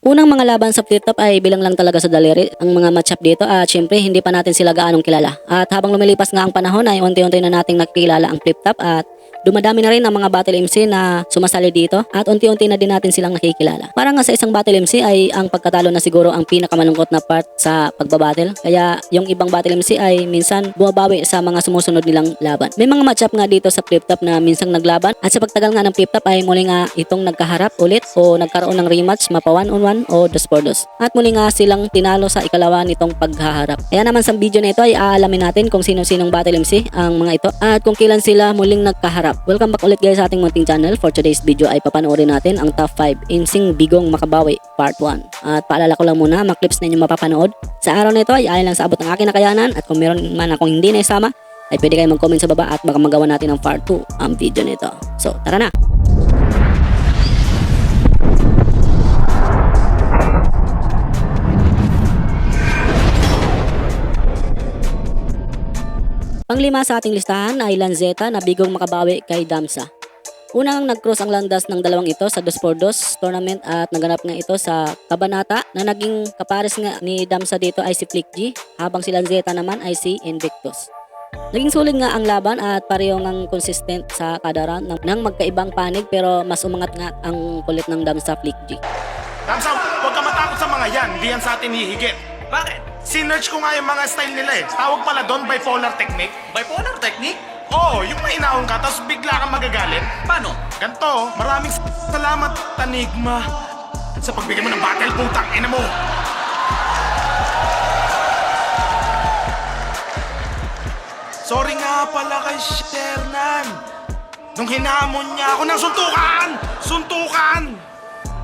Unang mga laban sa flip top ay bilang lang talaga sa daliri ang mga matchup dito at syempre hindi pa natin sila gaanong kilala. At habang lumilipas nga ang panahon ay unti-unti na nating nakikilala ang flip top at dumadami na rin ang mga battle MC na sumasali dito at unti-unti na din natin silang nakikilala. Para nga sa isang battle MC ay ang pagkatalo na siguro ang pinakamalungkot na part sa pagbabattle. Kaya yung ibang battle MC ay minsan bumabawi sa mga sumusunod nilang laban. May mga matchup nga dito sa flip top na minsang naglaban at sa pagtagal nga ng flip top ay muli nga itong nagkaharap ulit o nagkaroon ng rematch mapa 1-on-1 o 2-por-2. At muli nga silang tinalo sa ikalawa nitong paghaharap. Kaya naman sa video na ito ay aalamin natin kung sino-sinong battle MC ang mga ito at kung kailan sila muling nagkaharap. Welcome back ulit guys sa ating munting channel. For today's video ay papanoorin natin ang top 5 insing Bigong Makabawi part 1. At paalala ko lang muna, mga clips na inyo mapapanood sa araw na ito ay ayon lang sa abot ng aking nakayanan at kung meron man akong hindi na isama ay pwede kayo mag-comment sa baba at baka magawa natin ng part 2 ang video nito. So tara na! Panglima sa ating listahan ay Lanzetta na Bigong Makabawi kay Damsa. Unang nag-cross ang landas ng dalawang ito sa 2x2 tournament at naganap nga ito sa Cabanata na naging kapares nga ni Damsa dito ay si Flick G habang si Lanzetta naman ay si Invictus. Naging sulit nga ang laban at pareho ngang consistent sa kada round ng magkaibang panig pero mas umangat nga ang kulit ng Damsa Flick G. Damsa, huwag ka matakot sa mga yan, di yan sa atin hihigit. Bakit? Sinerch ko nga yung mga style nila eh. Tawag pala doon bipolar technique. Bipolar technique? Oo, yung mainahon ka, tapos bigla kang magagalit. Paano? Ganto, maraming salamat, Tanigma, sa pagbigay mo ng battle, putang ina mo. Sorry nga pala kay Shernan. Nung hinamon niya ako ng suntukan! Suntukan!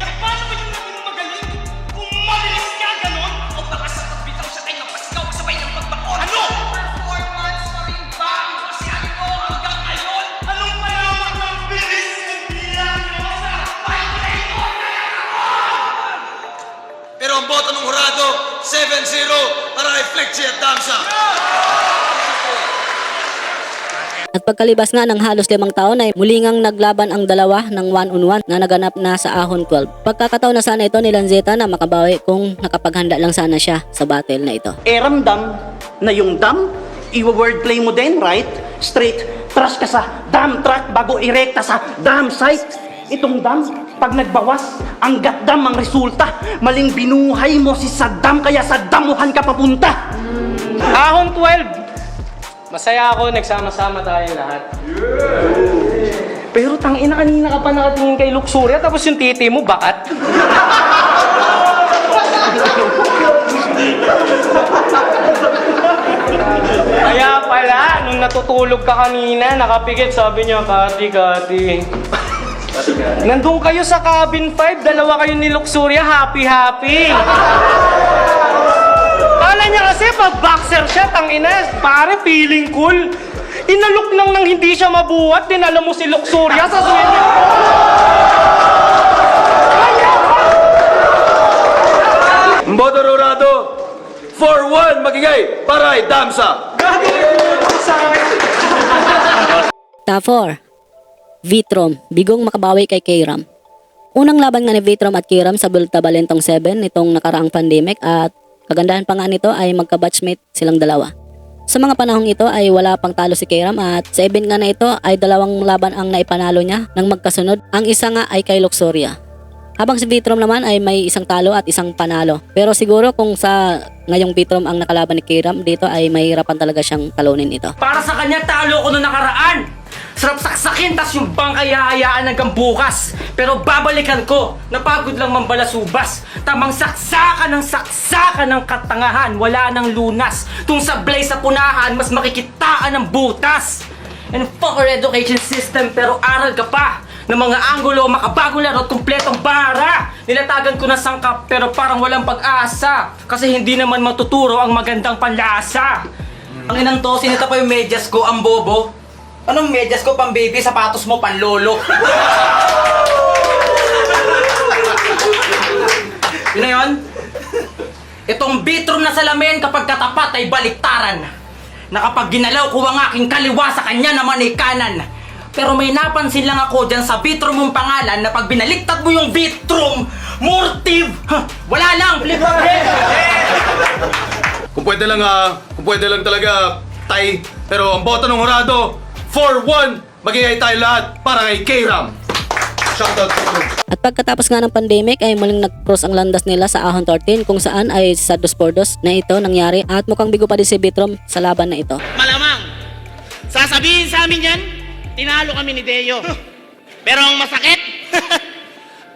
Paano ba yung naging magaling? Kung mabilis ka, ganon? O baka sa pagbitaw siya ay napasigaw sabay ng pagbakot? Ano? Performance pa rin ba ang kasyahan mo hanggang ngayon? Anong malaman ng bilis ng bilang mo sa vibrator na yan? Pero ang boto ng hurado, 7-0 para kay Flex at Damsa. At pagkalibas nga ng halos 5 taon ay muli ngang naglaban ang dalawa ng 1-on-1 na naganap na sa Ahon 12. Pagkakataon na sana ito ni Lanzetta na makabawi kung nakapaghanda lang sana siya sa battle na ito. Ramdam na yung dam, i-wordplay mo din, right? Straight, trust ka sa dam track bago irekta sa dam site. Itong dam, pag nagbawas, ang gatdam ang resulta. Maling binuhay mo si Saddam, kaya Saddamuhan ka papunta. Ahon 12! Masaya ako, nagsama-sama tayo lahat. Pero tangina, kanina ka pa nakatingin kay Luxuria, tapos yung titi mo, bakat. Kaya pala, nung natutulog ka kanina, nakapikit, sabi niya, Kati. Nandun kayo sa cabin 5, dalawa kayo ni Luxuria, happy. Kala niya kasi pag boxer siya, tangina, pare, feeling cool. Inalok lang nang hindi siya mabuhat, dinala mo si Luxuria sa swimming pool. Boto Rurado, 4-1 magigay para kay Damsa. Top 4. Vitrom, Bigong Makabawi kay Kram. Unang laban nga ni Vitrom at Kram sa Bulta Balentong 7 nitong nakaraang pandemic at kagandahan pa nga nito ay magka-batchmate silang dalawa. Sa mga panahong ito ay wala pang talo si Kram at sa event nga na ito ay 2 laban ang naipanalo niya ng magkasunod. Ang isa nga ay kay Luxuria. Habang si Vitrom naman ay may 1 talo at 1 panalo. Pero siguro kung sa ngayong Vitrom ang nakalaban ni Kram dito ay mahirapan talaga siyang talunin ito. Para sa kanya, talo ko nung nakaraan. Sarap saksakin, tas yung bangkay hayaan hanggang bukas. Pero babalikan ko, napagod lang mambalasubas. Tamang saksakan ng katangahan, wala nang lunas. Tung sablay sa punahan, mas makikitaan ng butas. And fuck our education system, pero aral ka pa. Ng mga anggulo, makabagong laro at kumpletong bara. Nilatagan ko na sangkap, pero parang walang pag-asa. Kasi hindi naman matuturo ang magandang panlasa. Ang inang to, sinita pa yung medyas ko, ang bobo. Anong medyas ko, pang baby, sapatos mo, pang lolo? Yun na yun? Itong Vitrom na salamin kapag katapat ay baliktaran. Na kapag ginalaw ko ang aking kaliwa sa kanya naman ay kanan. Pero may napansin lang ako dyan sa Vitrom mong pangalan na pag binaliktad mo yung Vitrom, Mortive! Wala lang! Flip up head! Kung pwede lang talaga, tay. Pero ang boto ng hurado, 4-1, magigay tayo lahat para kay K-Ram. Shoutout sa crew. At pagkatapos nga ng pandemic ay muling nag-cross ang landas nila sa Ahon 13 kung saan ay sa Dos por Dos na ito nangyari at mukhang bigo pa din si Bitrom sa laban na ito. Malamang, sasabihin sa amin yan, tinalo kami ni Deo. Pero ang masakit,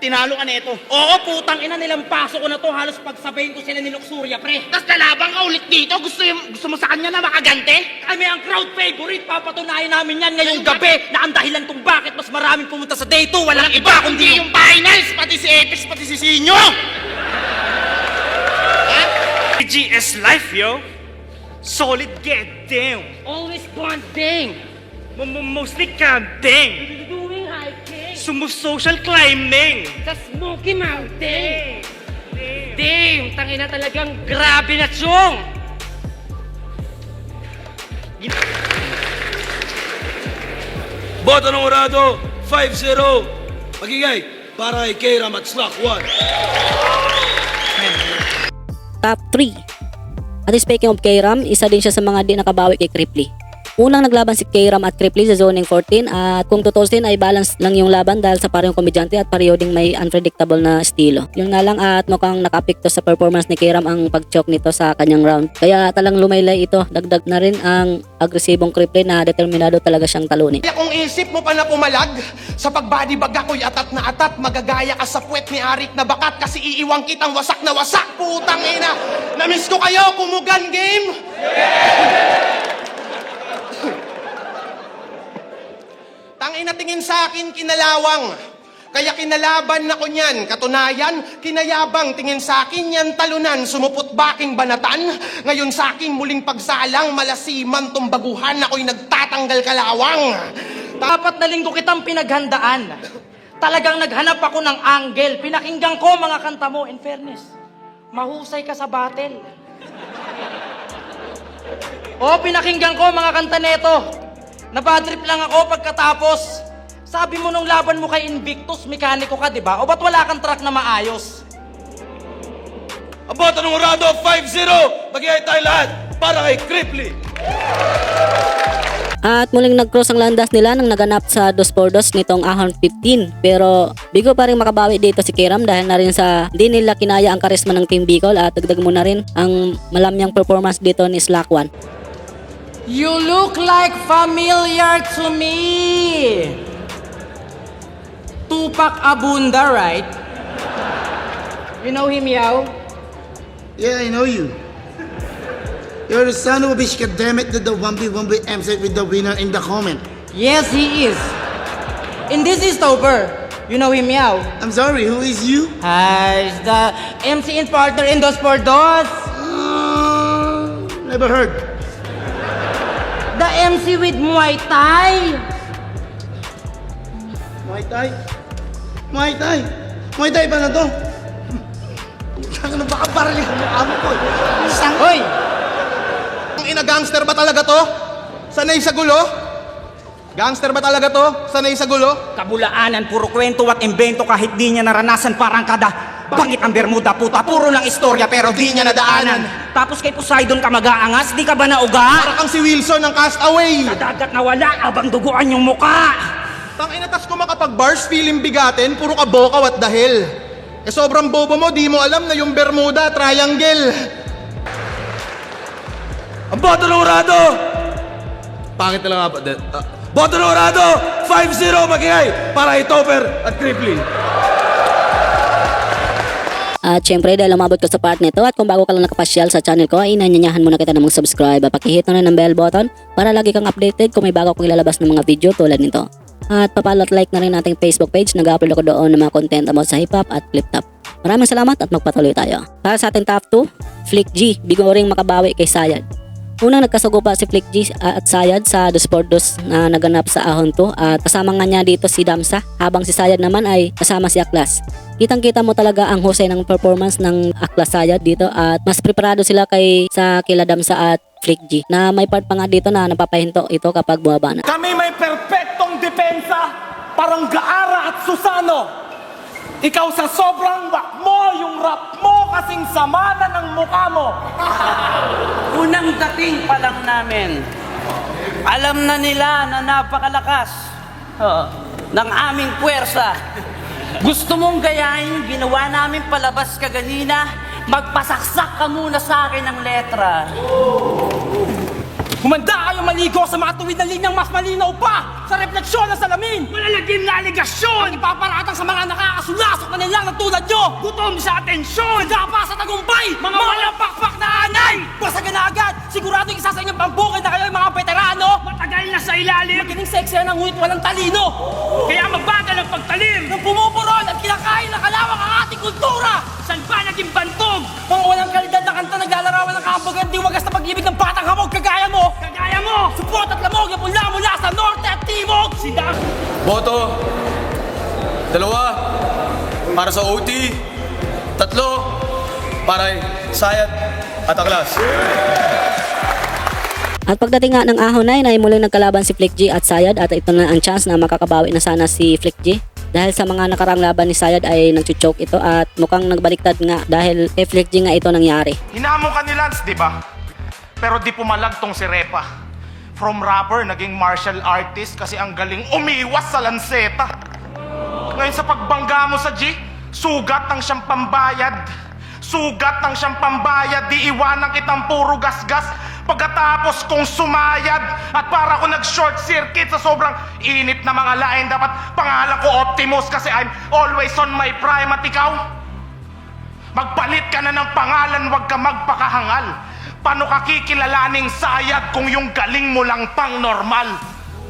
tinalo ka nito. Oo, putang ina nilang paso ko na to. Halos pagsabayin ko sila ni Luxuria, pre. Tapos lalabang ka ulit dito, gusto mo sa kanya na makagante? Kami ang crowd favorite. Papatunayan namin yan ngayong gabi na ang dahilan kung bakit mas maraming pumunta sa day 2. Walang iba kundi yung finals, pati si Apex, pati si Sinyo. GS Life, yo. Solid get down. always bonding. Mostly camping. Doing hiking. Social climbing. Sa Smoky Mountain. Damn, tangina talagang grabe na chong. Boto ng hurado, 5-0, magigay para kay K-Ram at Slack 1. Top 3. At speaking of K-Ram, isa din siya sa mga di nakabawi kay Cripply. Unang naglaban si K-Ram at Cripply sa zoning 14 at kung tutusin ay balance lang yung laban dahil sa parehong komedyante at pareho ding may unpredictable na estilo. Yun nga lang at mukhang nakapikto sa performance ni K-Ram ang pag-choke nito sa kanyang round. Kaya talang lumaylay ito, dagdag na rin ang agresibong Cripply na determinado talaga siyang talunin. Kaya kung isip mo pa na pumalag, sa pagbadibag ako'y atat na atat, magagaya ka sa puwet ni Arik na bakat kasi iiwang kitang wasak na wasak, putang ina! Namiss ko kayo, kumugan game! Tangina tingin sa akin, kinalawang. Kaya kinalaban ako niyan. Katunayan, kinayabang tingin sa akin yan talunan. Sumupot baking banatan. Ngayon sa akin muling pagsalang, malasiman tumbaguhan. Ako'y nagtatanggal kalawang. Dapat na linggo kitang pinaghandaan. Talagang naghanap ako ng angle. Pinakinggan ko mga kanta mo. In fairness, mahusay ka sa battle. Pinakinggan ko mga kanta neto. Nabadrip lang ako pagkatapos. Sabi mo nung laban mo kay Invictus, mekaniko ka, di ba? O ba't wala kang track na maayos? Ang boto ng hurado, 5-0, magigay tayo lahat para kay Cripply. At muling nag-cross ang landas nila nang naganap sa Dos por Dos nitong Ahon 15. Pero bigo pa rin makabawi dito si K-Ram dahil na rin sa di nila kinaya ang karisma ng Team Bicol at dagdag mo na rin ang malamyang performance dito ni Slack 1. You look like familiar to me. Tupac Abunda, right? You know him, Yao? Yeah, I know you. You're the son of a bitch, goddammit, that the 1v1 MC with the winner in the comment. Yes, he is. And this is Toper. You know him, Yao? I'm sorry, who is you? He's the MC and partner in Dos por Dos. Never heard. The MC with Muay Thai. Muay Thai? Muay Thai? Muay Thai ba na to? Ano baka barili ko mukha mo ko? Isang... Hoy! Ang ina, gangster ba talaga to? Sanay sa gulo? Gangster ba talaga to? Sanay sa gulo? Kabulaanan, puro kwento at imbento kahit di niya naranasan parang kada bangit ang Bermuda, puta. Puro lang istorya pero di niya nadaanan. Tapos kay Poseidon ka mag-aangas, di ka ba nauga? Para kang si Wilson ng Castaway. Sa dagat na wala, abang duguan yung muka. Tangina, tas ko makapag-bars, feeling bigatin, puro ka bokaw at dahil. Sobrang bobo mo, di mo alam na yung Bermuda, triangle. Ang boto ng hurado, pangit na lang nga ba? Boto ng hurado, 5-0, magigay para kay Topper at Cripply. At syempre dahil umabot ka sa part nito at kung bago ka lang nakapasyal sa channel ko ay inanyanyahan muna kita na mag-subscribe at pakihit na rin ng bell button para lagi kang updated kung may bago akong ilalabas ng mga video tulad nito. At papalo at like na rin nating Facebook page, nag-upload ako doon ng mga content about sa hip-hop at flip-top. Maraming salamat at magpatuloy tayo. Para sa ating top 2, Flick G, bigo ring makabawi kay Sayad. Unang nagkasugupa si Flick G at Sayad sa Dos por Dos na naganap sa Ahon 2 at kasama nga niya dito si Damsa habang si Sayad naman ay kasama si Aklas. Kitang-kita mo talaga ang husay ng performance ng Aklas Sayad dito at mas preparado sila sa kila Damsa at Flick G na may part pa nga dito na napapahinto ito kapag bumaba na. Kami may perpektong depensa, parang Gaara at Susano. Ikaw sa sobrang wak mo, yung rap mo kasing sama na ng mukha mo. Unang dating pa lang namin, alam na nila na napakalakas ng aming puwersa. Gusto mong gayahin yung ginawa namin palabas kaganina? Magpasaksak ka muna sa akin ng letra. Humanda kayo maligo sa mga tuwid na linyang mas malinaw pa sa refleksyon ng salamin. Malalagim na aligasyon. Ipaparatang sa mga nakakasulasok na nilang ng tulad nyo. Gutom sa atensyon. Nagapa sa tagumpay. Mga walang pakpak na anay. Basagan na agad. Sigurado yung isa sa inyong pambukid na kayo yung mga veterano. Matagal na sa ilalim. Magaling sa eksena ngunit walang talino. Kaya mabagal ang pagtalim. Nang pumupuron at kinakain na kalawang ang ating kultura. Saan ba naging bantog? Mga walang kalidad na kanta naglalarawan ng kahambagan. Di wagas na pag-ibig ng batang hamog. Kagaya mo. Kagaya mo! Support at lamog yung mula sa norte at timog! Sigang! Boto, 2 para sa OT, 3 para Sayat at Aklas. At pagdating nga ng ahonay na muling nagkalaban si Flick G at Sayad at ito na ang chance na makakabawi na sana si Flick G. Dahil sa mga nakarang laban ni Sayad ay nagchuchoke ito at mukhang nagbaliktad nga dahil kay Flick G nga ito nangyari. Hinamon ka ni Lance, di ba? Pero di pumalag tong si Repa. From rapper, naging martial artist kasi ang galing umiwas sa lanseta. Ngayon sa pagbangga mo sa G, sugat ng siyang pambayad. Sugat ng siyang pambayad, di iwanan kitang puro gasgas. Pagkatapos kong sumayad at para ako nag-short circuit sa sobrang init na mga lain, dapat pangalan ko Optimus kasi I'm always on my prime. At ikaw, magpalit ka na ng pangalan, wag ka magpakahangal. Paano ka kikilalaning Sayad kung yung galing mo lang pang normal?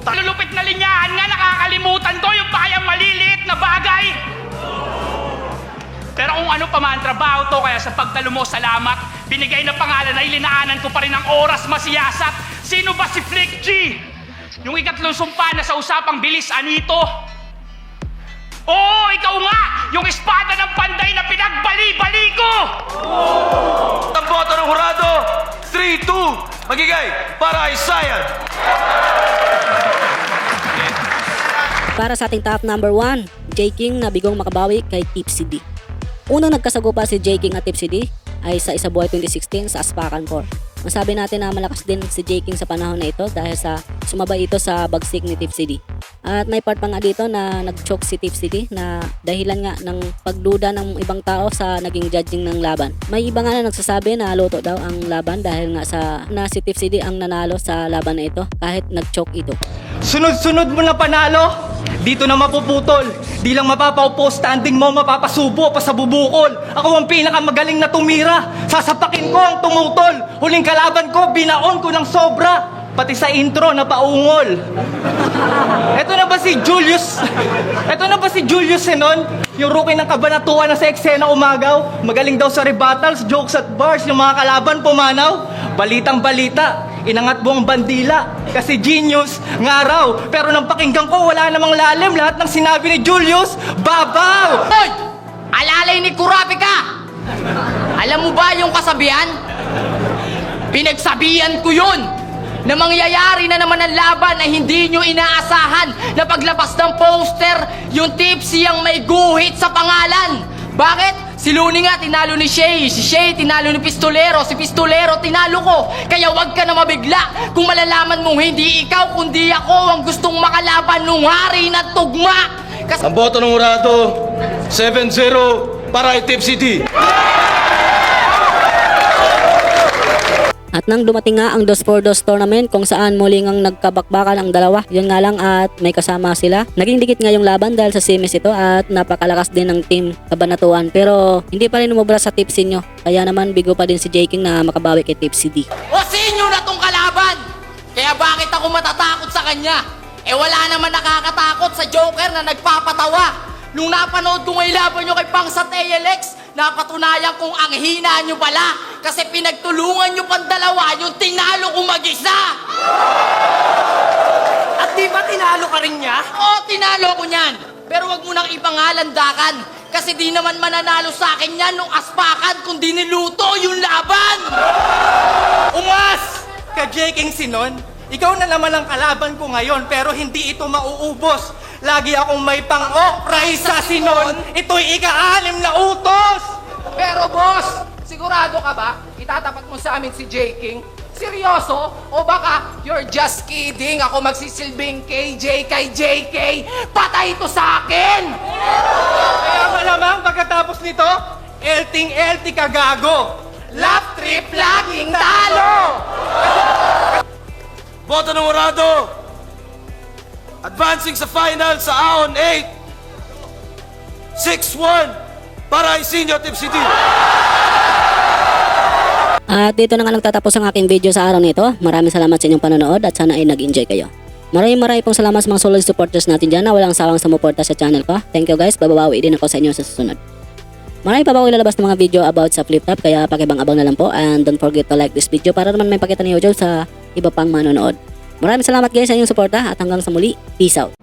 Lulupit na linyahan nga, nakakalimutan ko yung pakayang maliliit na bagay. Pero kung ano pa man trabaho to, kaya sa pagtalo mo, salamat. Binigay na pangalan ay linaanan ko pa rin ang oras masiyasat. Sino ba si Flick G? Yung ikatlong sumpa na sa usapang bilis, anito? Oo, ikaw nga! Yung espada ng panday na pinagbali-bali ko! Ang boto ng hurado, 3-2, magigay para kay Sayat. Para sa ating top number 1, J. King na bigong makabawi kay Tipsy D. Unang nagkasagupa si J. King at Tipsy D ay sa Isabuhay 2016 sa Aspacan 4. Masabi natin na malakas din si J. King sa panahon na ito dahil sa sumabay ito sa bagsik ni Tipsy D. At may part pa nga dito na nag-choke si Tipsy D na dahilan nga ng pagduda ng ibang tao sa naging judging ng laban. May iba nga na nagsasabi na luto daw ang laban dahil nga na si Tipsy D ang nanalo sa laban na ito kahit nag-choke ito. Sunod-sunod mo na panalo, dito na mapuputol. Di lang mapapaupo, standing mo mapapasubo pa sa bubukol. Ako ang pinakamagaling na tumira. Sasapakin ko ang tumutol. Huling kalaban ko, binaon ko ng sobra. Pati sa intro na paungol. Eto na ba si Julius? Eto na ba si Julius Senon? Yung rookie ng kabanatuan na sa eksena umagaw. Magaling daw sa rebuttals, jokes at bars. Yung mga kalaban pumanaw. Balitang balita, inangat buong bandila. Kasi genius, nga raw. Pero nang pakinggan ko, wala namang lalim. Lahat ng sinabi ni Julius, babaw! Hoy! Alalay ni Kurapika! Alam mo ba yung kasabihan? Pinagsabihan ko yun na mangyayari na naman ang laban na hindi nyo inaasahan na paglabas ng poster, yung Tipsy ang may guhit sa pangalan. Bakit? Si Looney nga tinalo ni Shay, si Shay tinalo ni Pistolero, si Pistolero tinalo ko. Kaya wag ka na mabigla kung malalaman mong hindi ikaw kundi ako ang gustong makalaban nung hari na tugma. Kasi Ang boto ng hurado, 7-0 para kay Tipsy D. At nang dumating nga ang 2-4-2 tournament kung saan muling ang nagkabakbakan ang dalawa, yun nga lang at may kasama sila. Naging dikit nga yung laban dahil sa semis ito at napakalakas din ng team Kabanatuan. Pero hindi pa rin umubra sa Tipsy nyo. Kaya naman bigo pa din si J. King na makabawi kay Tipsy D. o sinyo na tong kalaban? Kaya bakit ako matatakot sa kanya? Eh wala naman nakakatakot sa Joker na nagpapatawa. Nung napanood ko ngayon laban nyo kay Pangsat ALX, napatunayan kong ang hina nyo pala. Kasi pinagtulungan nyo pang dalawa yung tinalo ko mag-isa. At di ba tinalo ka rin niya? Oo, tinalo ko niyan. Pero wag mo nang ipangalandakan. Kasi di naman mananalo sa akin yan nung aspakan kundi niluto yung laban. Ungas! Ka J. King Sinon, ikaw na naman ang kalaban ko ngayon pero hindi ito mauubos. Lagi akong may pang-okray sa sinon. Ito'y ika-6 na utos! Pero boss, sigurado ka ba? Itatapat mo sa amin si J. King? Seryoso? O baka you're just kidding? Ako magsisilbing KJ kay JK? Patay ito sa akin! Kaya malamang pagkatapos nito, elting-elti ka gago! Lap trip laging talo! Boto ng Horado! Advancing sa final sa Ahon 8! 6-1 para Isinio Tip City! At dito na nga nagtatapos ang aking video sa araw nito. Maraming salamat sa inyong panonood at sana ay nag-enjoy kayo. Maraming pong salamat sa mga solid supporters natin dyan na walang sawang sumuporta sa channel ko. Thank you guys, bababawi din ako sa inyo sa susunod. Marami pa ba ako ilalabas ng mga video about sa flip top, kaya pakibang-abang na lang po and don't forget to like this video para naman may pakita ni YouTube sa iba pang manonood. Maraming salamat guys sa inyong suporta at hanggang sa muli, peace out!